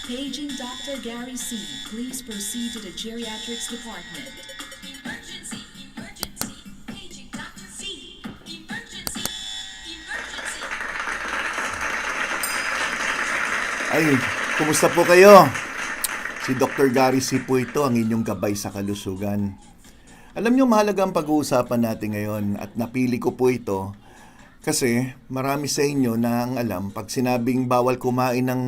Paging Dr. Gary C. Please proceed to the geriatrics department. Emergency! Emergency! Paging Dr. C! Emergency! Emergency! Ay, kumusta po kayo? Si Dr. Gary C. po ito, ang inyong gabay sa kalusugan. Alam niyo, mahalaga ang pag-uusapan natin ngayon at napili ko po ito kasi marami sa inyo na ang alam, pag sinabing bawal kumain ng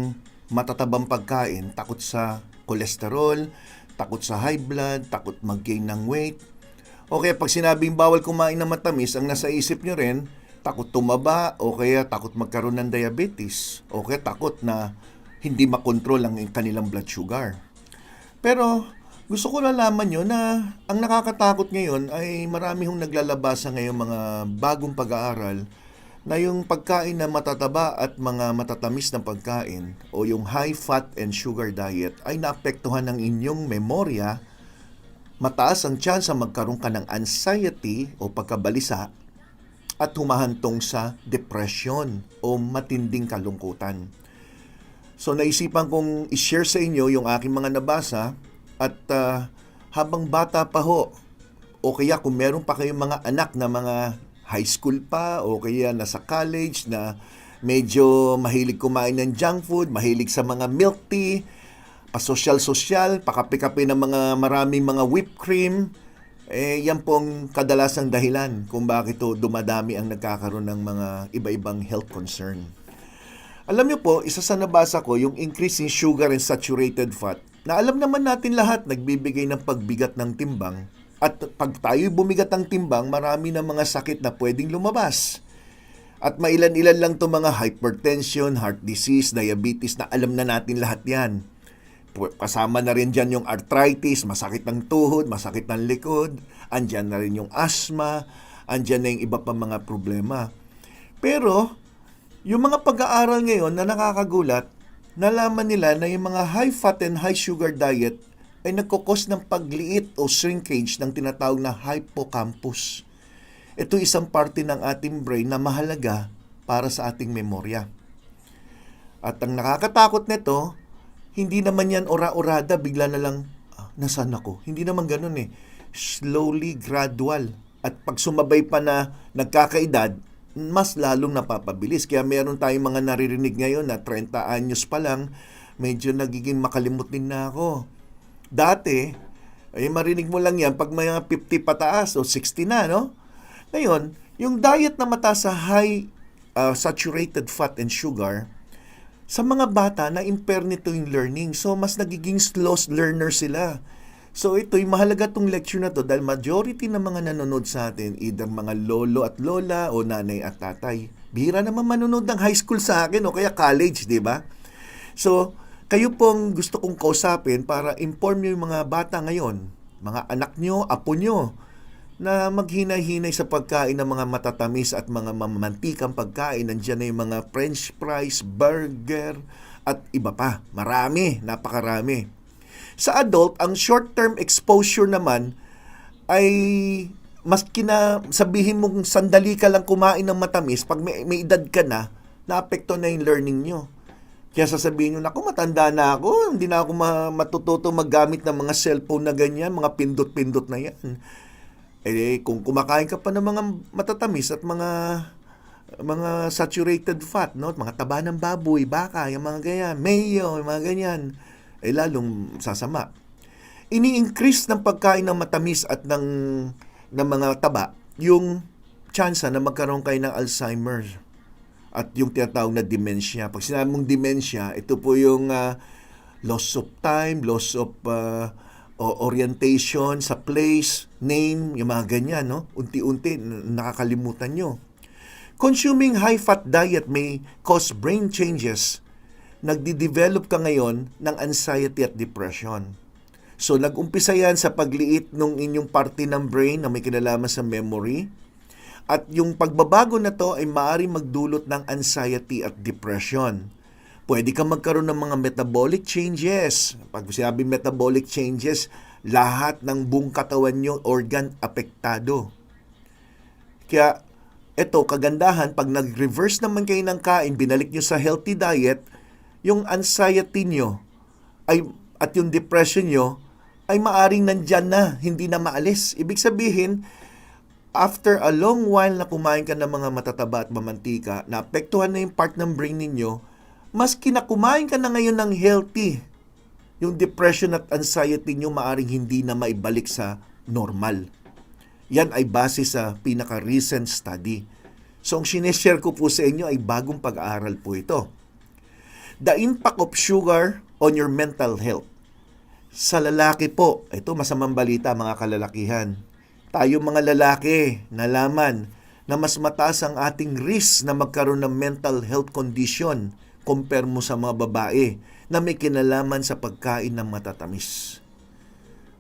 matatabang pagkain, takot sa kolesterol, takot sa high blood, takot mag-gain ng weight. O kaya pag sinabing bawal kumain ng matamis, ang nasa isip nyo rin, takot tumaba, o kaya takot magkaroon ng diabetes, o kaya takot na hindi makontrol ang kanilang blood sugar. Pero gusto ko nalaman nyo na ang nakakatakot ngayon ay marami hong naglalabasa ngayong mga bagong pag-aaral na yung pagkain na matataba at mga matatamis na pagkain o yung high fat and sugar diet ay naapektuhan ng inyong memorya, mataas ang tsansa magkaroon ka ng anxiety o pagkabalisa at humahantong sa depression o matinding kalungkutan. So naisipan kong i-share sa inyo yung aking mga nabasa at habang bata pa ho o kaya kung meron pa kayong mga anak na mga high school pa o kaya nasa college na medyo mahilig kumain ng junk food, mahilig sa mga milk tea, pasosyal-sosyal, pakape-kape ng mga maraming mga whipped cream, yan pong kadalasang dahilan kung bakit dumadami ang nagkakaroon ng mga iba-ibang health concern. Alam niyo po, isa sa nabasa ko, yung increase in sugar and saturated fat, na alam naman natin lahat nagbibigay ng pagbigat ng timbang. At pag tayo bumigat ng timbang, marami na mga sakit na pwedeng lumabas. At mailan-ilan lang itong mga hypertension, heart disease, diabetes na alam na natin lahat yan. Kasama na rin dyan yung arthritis, masakit ng tuhod, masakit ng likod, andyan na rin yung asthma, andyan na yung iba pa mga problema. Pero, yung mga pag-aaral ngayon na nakakagulat, nalaman nila na yung mga high fat and high sugar diet ay nagkukos ng pagliit o shrinkage ng tinatawag na hippocampus. Ito isang parte ng ating brain na mahalaga para sa ating memorya. At ang nakakatakot nito, hindi naman yan ora-orada, bigla na lang, nasaan ako? Hindi naman ganun eh. Slowly, gradual. At pag sumabay pa na nagkakaedad, mas lalong napapabilis. Kaya meron tayong mga naririnig ngayon na 30 anyos pa lang, medyo nagiging makalimot din na ako. Dati, ay marinig mo lang yan pag may mga 50 pataas o 60 na, no? Ngayon, yung diet na mataas sa high saturated fat and sugar, sa mga bata, na-impair nito yung learning. So, mas nagiging slow learner sila. So, ito'y mahalaga tong lecture na to dahil majority ng mga nanonood sa atin, either mga lolo at lola o nanay at tatay. Bihira naman manonood ng high school sa akin o kaya college, di ba? So, kayo pong gusto kong kausapin para inform nyo yung mga bata ngayon, mga anak nyo, apo nyo, na maghinay-hinay sa pagkain ng mga matatamis at mga mamantikang pagkain. Nandiyan na yung mga french fries, burger, at iba pa. Marami, napakarami. Sa adult, ang short-term exposure naman ay maski na sabihin mong sandali ka lang kumain ng matamis, pag may edad ka na, naapekto na yung learning nyo. Kaya sasabihin nyo, naku, matanda na ako, hindi na ako matututo maggamit ng mga cellphone na ganyan, mga pindot-pindot na yan. Eh, kung kumakain ka pa ng mga matatamis at mga saturated fat, no? Mga taba ng baboy, baka, yung mga ganyan, mayo, yung mga ganyan, eh lalong sasama. Ini-increase ng pagkain ng matamis at ng mga taba yung tsansa na magkaroon kayo ng Alzheimer's at yung tinatawag na dementia. Pag sinabi mong dementia, ito po yung loss of time, loss of orientation sa place, name, yung mga ganyan, no? Unti-unti, nakakalimutan nyo. Consuming high-fat diet may cause brain changes. Nagdi-develop ka ngayon ng anxiety at depression. So, nag-umpisa yan sa pagliit ng inyong parte ng brain na may kinalaman sa memory. At yung pagbabago na to ay maaaring magdulot ng anxiety at depression. Pwede kang magkaroon ng mga metabolic changes. Pag sinabi metabolic changes, lahat ng buong katawan nyo, organ, apektado. Kaya, eto, kagandahan, pag nag-reverse naman kayo ng kain, binalik nyo sa healthy diet, yung anxiety nyo, at yung depression nyo ay maaring nandyan na, hindi na maalis. Ibig sabihin, after a long while na kumain ka ng mga matataba at mamantika, naapektuhan na yung part ng brain ninyo, maski na kumain ka na ngayon ng healthy, yung depression at anxiety nyo maaring hindi na maibalik sa normal. Yan ay base sa pinaka-recent study. So, ang sineshare ko po sa inyo ay bagong pag-aaral po ito. The impact of sugar on your mental health. Sa lalaki po, ito masamang balita mga kalalakihan. Tayo mga lalaki, nalaman na mas mataas ang ating risk na magkaroon ng mental health condition compare mo sa mga babae na may kinalaman sa pagkain ng matatamis.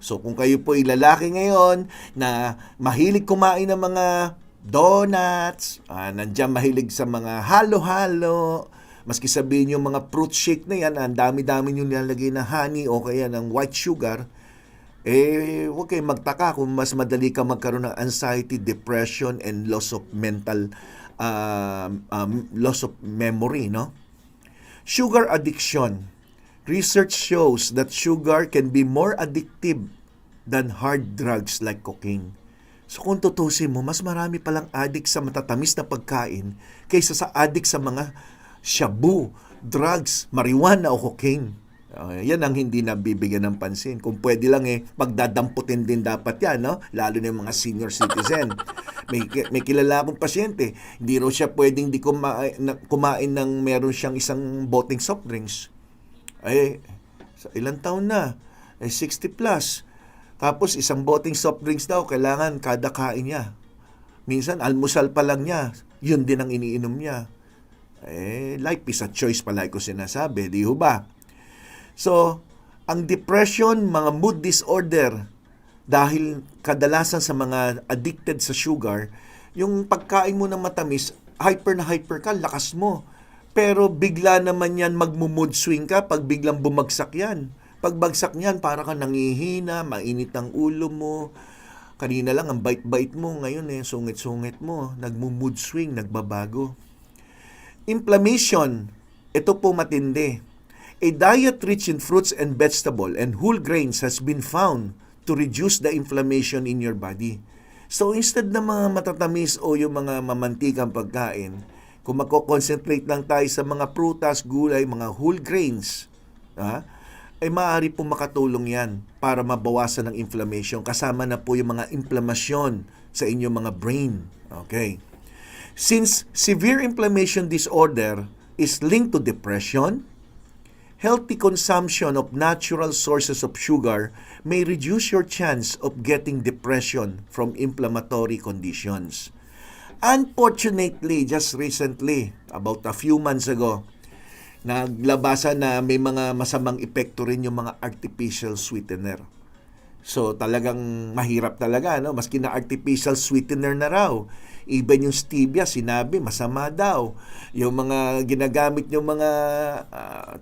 So kung kayo po ay lalaki ngayon na mahilig kumain ng mga donuts, nandiyan mahilig sa mga halo-halo, maski sabihin yung mga fruit shake na yan, ang dami-dami nyo nilalagay na honey o kaya ng white sugar, huwag kayong magtaka kung mas madali ka magkaroon ng anxiety, depression, and loss of memory, no? Sugar addiction. Research shows that sugar can be more addictive than hard drugs like cocaine. So kung tutusin mo, mas marami palang addict sa matatamis na pagkain kaysa sa addict sa mga shabu, drugs, marijuana o cocaine. Yan ang hindi nabibigyan ng pansin. Kung pwede lang pagdadamputin din dapat yan, no? Lalo na yung mga senior citizen. May kilala akong pasyente, hindi raw siya pwedeng kumain ng meron siyang isang boteng soft drinks. Sa ilang taon na? 60 plus. Tapos isang boteng soft drinks daw, kailangan kada kain niya. Minsan, almusal pa lang niya, yun din ang iniinom niya. Life is a choice pala ko sinasabi, di ho ba? So, ang depression, mga mood disorder, dahil kadalasan sa mga addicted sa sugar, yung pagkain mo ng matamis, hyper na hyper ka, lakas mo. Pero bigla naman yan magmo-mood swing ka pag biglang bumagsak yan. Pag bagsak niyan, para ka nangihina, mainit ang ulo mo. Kanina lang ang bite-bite mo, ngayon sungit-sungit mo, nagmo-mood swing, nagbabago. Inflammation, ito po matindi. A diet rich in fruits and vegetable and whole grains has been found to reduce the inflammation in your body. So instead na mga matatamis o yung mga mamantikang pagkain, kung magko-concentrate lang tayo sa mga prutas, gulay, mga whole grains, ay maaari po makatulong yan para mabawasan ng inflammation. Kasama na po yung mga inflamasyon sa inyong mga brain. Okay. Since severe inflammation disorder is linked to depression, healthy consumption of natural sources of sugar may reduce your chance of getting depression from inflammatory conditions. Unfortunately, just recently, about a few months ago, naglabasan na may mga masamang epekto rin yung mga artificial sweetener. So talagang mahirap talaga, no? Maski na artificial sweetener na raw. Even yung stevia, sinabi, masama daw. Yung mga ginagamit yung mga,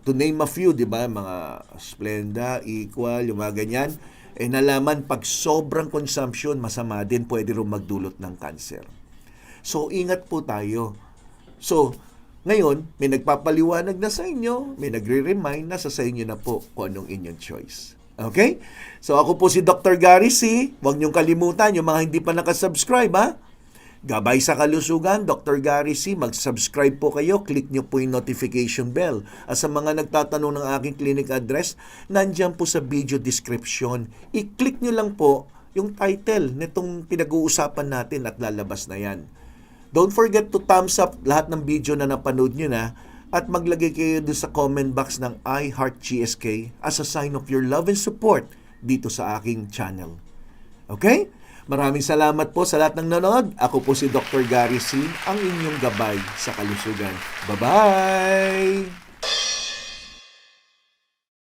to name a few, di ba? Mga Splenda, Equal, yung mga ganyan. Nalaman, pag sobrang consumption, masama din, pwede rin magdulot ng cancer. So, ingat po tayo. So, ngayon, may nagpapaliwanag na sa inyo, may nagre-remind na sa inyo na po kung anong inyong choice. Okay? So, ako po si Dr. Gary C. Huwag niyong kalimutan, yung mga hindi pa nakasubscribe, ha? Gabay sa Kalusugan, Dr. Gary C. Mag-subscribe po kayo, click nyo po yung notification bell. At sa mga nagtatanong ng aking clinic address, nandyan po sa video description. I-click nyo lang po yung title nitong pinag-uusapan natin at lalabas na yan. Don't forget to thumbs up lahat ng video na napanood nyo na at maglagay kayo dun sa comment box ng I Heart GSK as a sign of your love and support dito sa aking channel. Okay? Maraming salamat po sa lahat ng nanonood. Ako po si Dr. Gary C., ang inyong gabay sa kalusugan. Bye-bye!